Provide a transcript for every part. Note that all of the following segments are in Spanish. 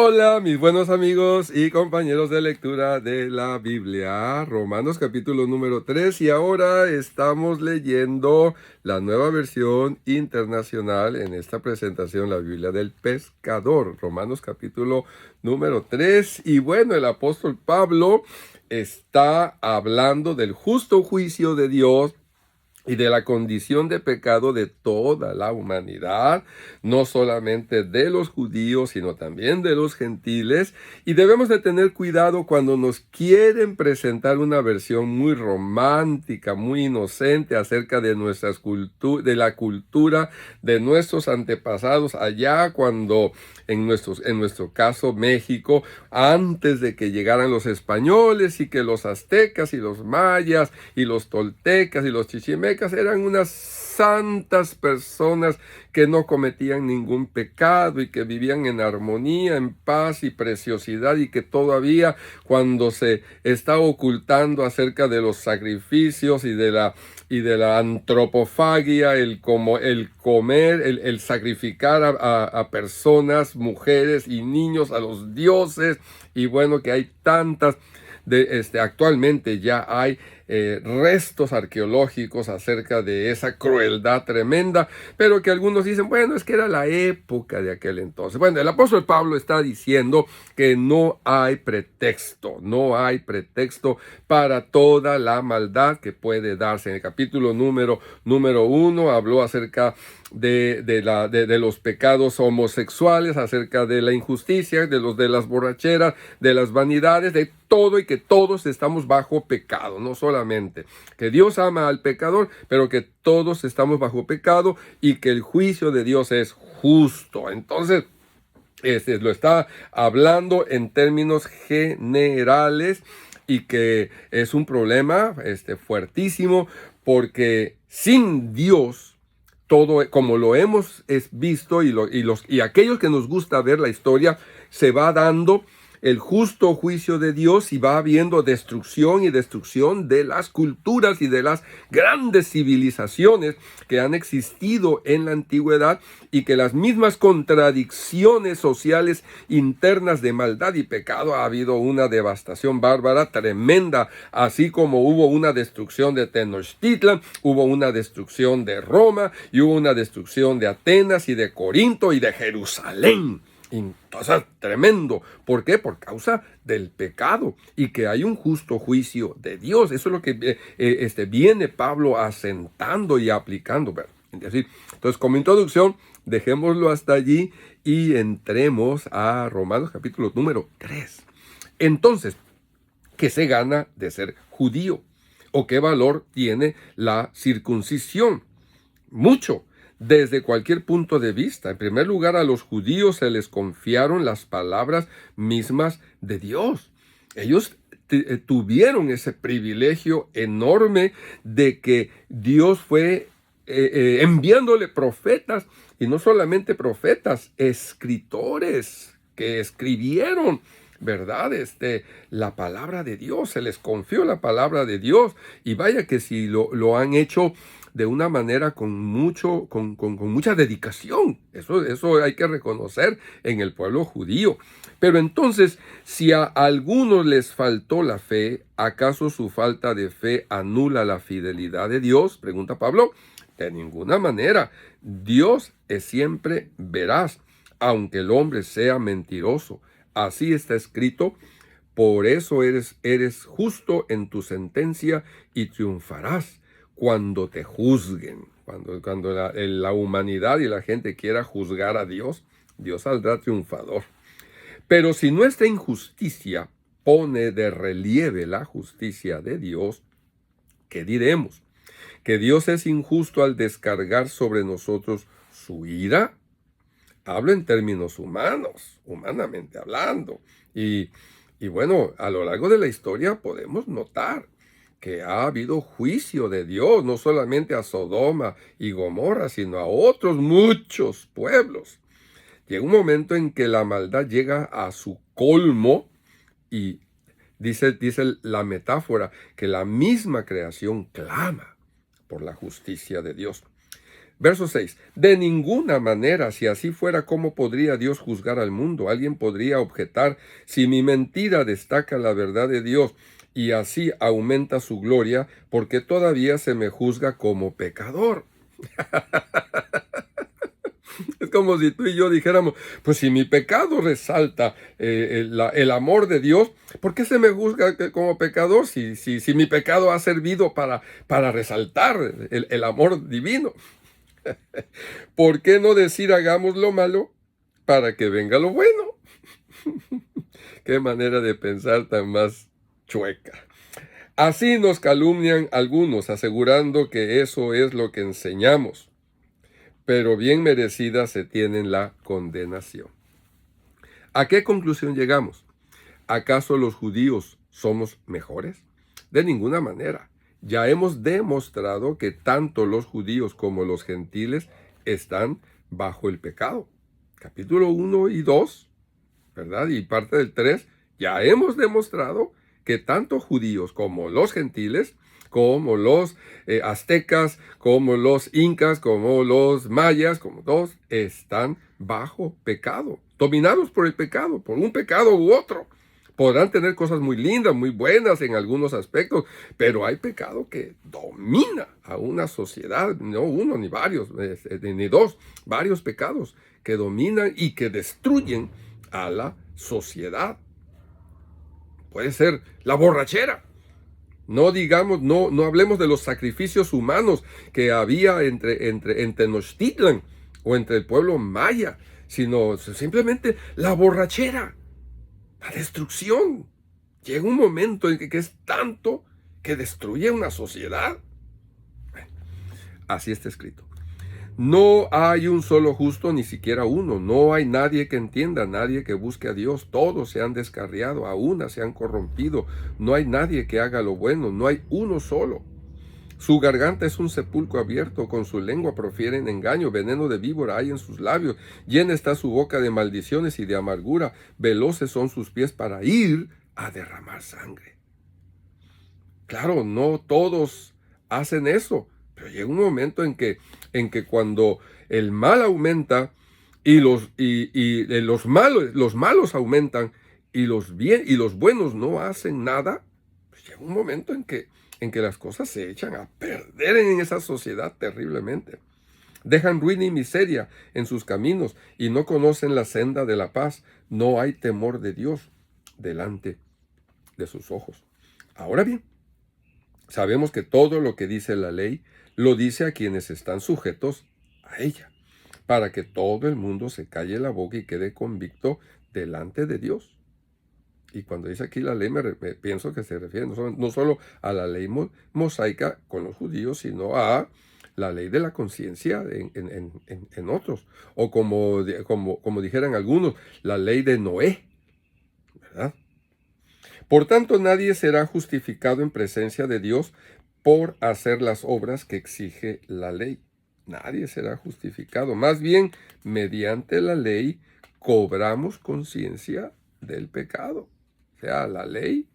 Hola, mis buenos amigos y compañeros de lectura de la Biblia, Romanos capítulo número 3, y ahora estamos leyendo la nueva versión internacional en esta presentación, la Biblia del Pescador, Romanos capítulo número 3. Y bueno, el apóstol Pablo está hablando del justo juicio de Dios y de la condición de pecado de toda la humanidad, no solamente de los judíos, sino también de los gentiles. Y debemos de tener cuidado cuando nos quieren presentar una versión muy romántica, muy inocente acerca de de la cultura de nuestros antepasados allá cuando en nuestro caso México, antes de que llegaran los españoles y que los aztecas y los mayas y los toltecas y los chichimecas eran unas santas personas que no cometían ningún pecado y que vivían en armonía, en paz y preciosidad, y que todavía cuando se está ocultando acerca de los sacrificios y de la antropofagia, el comer, el sacrificar a personas, mujeres y niños a los dioses, y bueno, que hay tantas actualmente ya hay restos arqueológicos acerca de esa crueldad tremenda, pero que algunos dicen, bueno, es que era la época de aquel entonces. Bueno, el apóstol Pablo está diciendo que no hay pretexto para toda la maldad que puede darse. En el capítulo número 1 habló acerca de los pecados homosexuales, acerca de la injusticia, de las borracheras, de las vanidades, de todo, y que todos estamos bajo pecado. No solamente que Dios ama al pecador, pero que todos estamos bajo pecado y que el juicio de Dios es justo. Entonces, lo está hablando en términos generales, y que es un problema fuertísimo, porque sin Dios todo, como lo hemos visto, y aquellos que nos gusta ver la historia, se va dando el justo juicio de Dios, y va habiendo destrucción y destrucción de las culturas y de las grandes civilizaciones que han existido en la antigüedad, y que las mismas contradicciones sociales internas de maldad y pecado, ha habido una devastación bárbara tremenda, así como hubo una destrucción de Tenochtitlan, hubo una destrucción de Roma, y hubo una destrucción de Atenas y de Corinto y de Jerusalén. Entonces, tremendo. ¿Por qué? Por causa del pecado, y que hay un justo juicio de Dios. Eso es lo que viene Pablo asentando y aplicando. Entonces, como introducción, dejémoslo hasta allí y entremos a Romanos capítulo número 3. Entonces, ¿qué se gana de ser judío? ¿O qué valor tiene la circuncisión? Mucho, desde cualquier punto de vista. En primer lugar, a los judíos se les confiaron las palabras mismas de Dios. Ellos tuvieron ese privilegio enorme de que Dios fue enviándole profetas, y no solamente profetas, escritores que escribieron, ¿verdad? La palabra de Dios, se les confió la palabra de Dios, y vaya que si lo han hecho de una manera con mucha dedicación. Eso hay que reconocer en el pueblo judío. Pero entonces, si a algunos les faltó la fe, ¿acaso su falta de fe anula la fidelidad de Dios? Pregunta Pablo. De ninguna manera. Dios es siempre veraz, aunque el hombre sea mentiroso. Así está escrito: por eso eres justo en tu sentencia y triunfarás cuando te juzguen. Cuando la humanidad y la gente quiera juzgar a Dios, Dios saldrá triunfador. Pero si nuestra injusticia pone de relieve la justicia de Dios, ¿qué diremos? ¿Que Dios es injusto al descargar sobre nosotros su ira? Hablo en términos humanos, humanamente hablando. Y bueno, a lo largo de la historia podemos notar que ha habido juicio de Dios, no solamente a Sodoma y Gomorra, sino a otros muchos pueblos. Llega un momento en que la maldad llega a su colmo, y dice la metáfora que la misma creación clama por la justicia de Dios. Verso 6. De ninguna manera, si así fuera, ¿cómo podría Dios juzgar al mundo? Alguien podría objetar, si mi mentira destaca la verdad de Dios y así aumenta su gloria, porque todavía se me juzga como pecador. Es como si tú y yo dijéramos, pues si mi pecado resalta el amor de Dios, ¿por qué se me juzga como pecador si mi pecado ha servido para resaltar el amor divino? ¿Por qué no decir hagamos lo malo para que venga lo bueno? Qué manera de pensar tan más chueca. Así nos calumnian algunos, asegurando que eso es lo que enseñamos, pero bien merecida se tiene la condenación. ¿A qué conclusión llegamos? ¿Acaso los judíos somos mejores? De ninguna manera. Ya hemos demostrado que tanto los judíos como los gentiles están bajo el pecado. Capítulo 1 y 2, ¿verdad? Y parte del 3, ya hemos demostrado que tanto judíos como los gentiles, como los aztecas, como los incas, como los mayas, como todos, están bajo pecado, dominados por el pecado, por un pecado u otro. Podrán tener cosas muy lindas, muy buenas en algunos aspectos, pero hay pecado que domina a una sociedad, no uno ni varios, ni dos, varios pecados que dominan y que destruyen a la sociedad. Puede ser la borrachera. No digamos, no hablemos de los sacrificios humanos que había en Tenochtitlan o entre el pueblo maya, sino simplemente la borrachera, la destrucción. Llega un momento en que es tanto que destruye una sociedad. Bueno, así está escrito. No hay un solo justo, ni siquiera uno. No hay nadie que entienda, nadie que busque a Dios. Todos se han descarriado, a una se han corrompido. No hay nadie que haga lo bueno, no hay uno solo. Su garganta es un sepulcro abierto, con su lengua profieren engaño, veneno de víbora hay en sus labios, llena está su boca de maldiciones y de amargura, veloces son sus pies para ir a derramar sangre. Claro, no todos hacen eso, pero llega un momento en que cuando el mal aumenta y los malos aumentan y los buenos no hacen nada, pues llega un momento en que las cosas se echan a perder en esa sociedad terriblemente. Dejan ruina y miseria en sus caminos y no conocen la senda de la paz. No hay temor de Dios delante de sus ojos. Ahora bien, sabemos que todo lo que dice la ley lo dice a quienes están sujetos a ella, para que todo el mundo se calle la boca y quede convicto delante de Dios. Y cuando dice aquí la ley, pienso que se refiere no solo a la ley mosaica con los judíos, sino a la ley de la conciencia en otros. O como dijeran algunos, la ley de Noé, ¿verdad? Por tanto, nadie será justificado en presencia de Dios por hacer las obras que exige la ley. Nadie será justificado. Más bien, mediante la ley, cobramos conciencia del pecado. O sea, la ley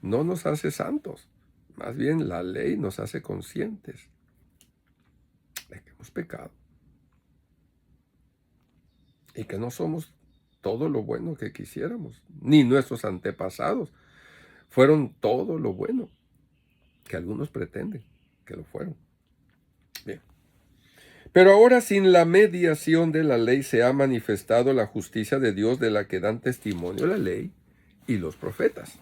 no nos hace santos. Más bien, la ley nos hace conscientes de que hemos pecado. Y que no somos todo lo bueno que quisiéramos. Ni nuestros antepasados fueron todo lo bueno que algunos pretenden que lo fueron. Bien. Pero ahora sin la mediación de la ley se ha manifestado la justicia de Dios de la que dan testimonio la ley y los profetas.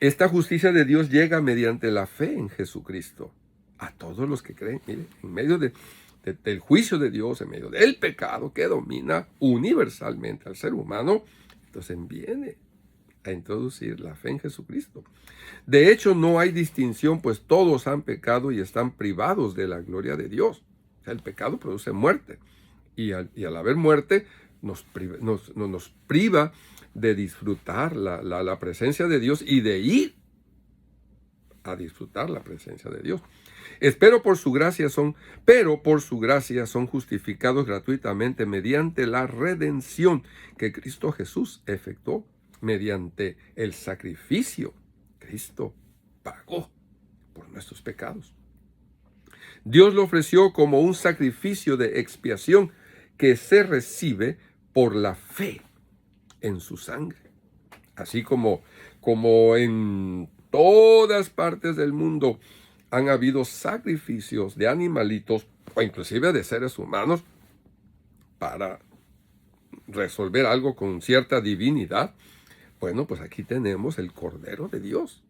Esta justicia de Dios llega mediante la fe en Jesucristo a todos los que creen. Mire, en medio del juicio de Dios, en medio del pecado que domina universalmente al ser humano, entonces viene a introducir la fe en Jesucristo. De hecho, no hay distinción, pues todos han pecado y están privados de la gloria de Dios. O sea, el pecado produce muerte. Y al haber muerte, nos priva de disfrutar la presencia de Dios y de ir a disfrutar la presencia de Dios. Pero por su gracia son justificados gratuitamente mediante la redención que Cristo Jesús efectuó mediante el sacrificio. Cristo pagó por nuestros pecados. Dios lo ofreció como un sacrificio de expiación que se recibe por la fe en su sangre. Así como en todas partes del mundo han habido sacrificios de animalitos o inclusive de seres humanos para resolver algo con cierta divinidad. Bueno, pues aquí tenemos el Cordero de Dios,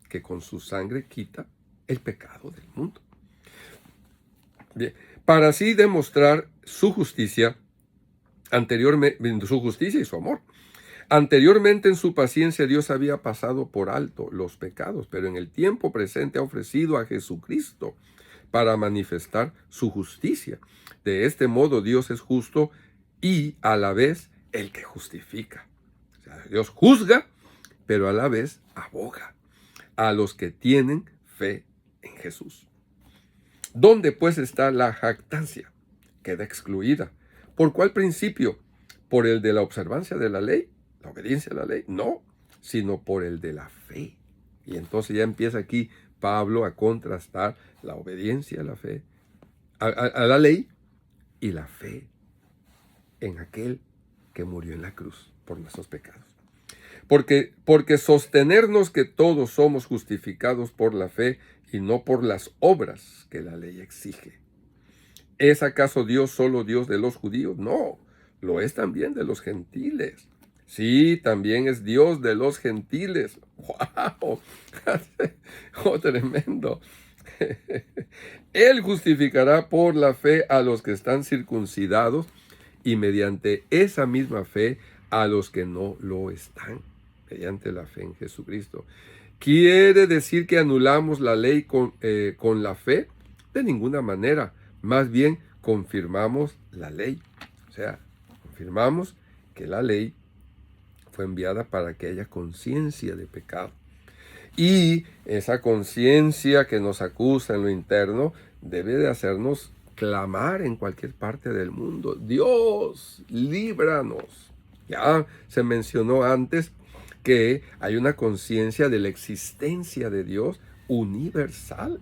que con su sangre quita el pecado del mundo. Bien, para así demostrar su justicia, su justicia y su amor. Anteriormente en su paciencia Dios había pasado por alto los pecados, pero en el tiempo presente ha ofrecido a Jesucristo para manifestar su justicia. De este modo Dios es justo y a la vez el que justifica. O sea, Dios juzga, pero a la vez aboga a los que tienen fe en Jesús. ¿Dónde pues está la jactancia? Queda excluida. ¿Por cuál principio? ¿Por el de la observancia de la ley? ¿La obediencia a la ley? No, sino por el de la fe. Y entonces ya empieza aquí Pablo a contrastar la obediencia a la fe, a la ley, y la fe en aquel que murió en la cruz por nuestros pecados. Porque sostenernos que todos somos justificados por la fe y no por las obras que la ley exige. ¿Es acaso Dios solo Dios de los judíos? No, lo es también de los gentiles. Sí, también es Dios de los gentiles. ¡Wow! ¡Oh, tremendo! Él justificará por la fe a los que están circuncidados y mediante esa misma fe a los que no lo están, mediante la fe en Jesucristo. ¿Quiere decir que anulamos la ley con la fe? De ninguna manera. Más bien confirmamos la ley. O sea, confirmamos que la ley fue enviada para que haya conciencia de pecado. Y esa conciencia que nos acusa en lo interno debe de hacernos clamar en cualquier parte del mundo: Dios, líbranos. Ya se mencionó antes que hay una conciencia de la existencia de Dios universal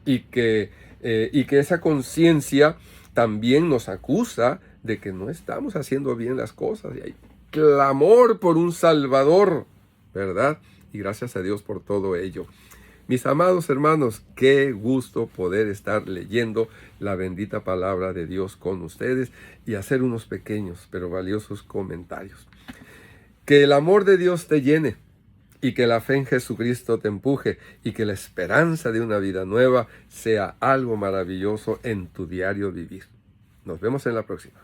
y que esa conciencia también nos acusa de que no estamos haciendo bien las cosas. Y hay clamor por un Salvador, ¿verdad? Y gracias a Dios por todo ello. Mis amados hermanos, qué gusto poder estar leyendo la bendita palabra de Dios con ustedes y hacer unos pequeños pero valiosos comentarios. Que el amor de Dios te llene y que la fe en Jesucristo te empuje y que la esperanza de una vida nueva sea algo maravilloso en tu diario vivir. Nos vemos en la próxima.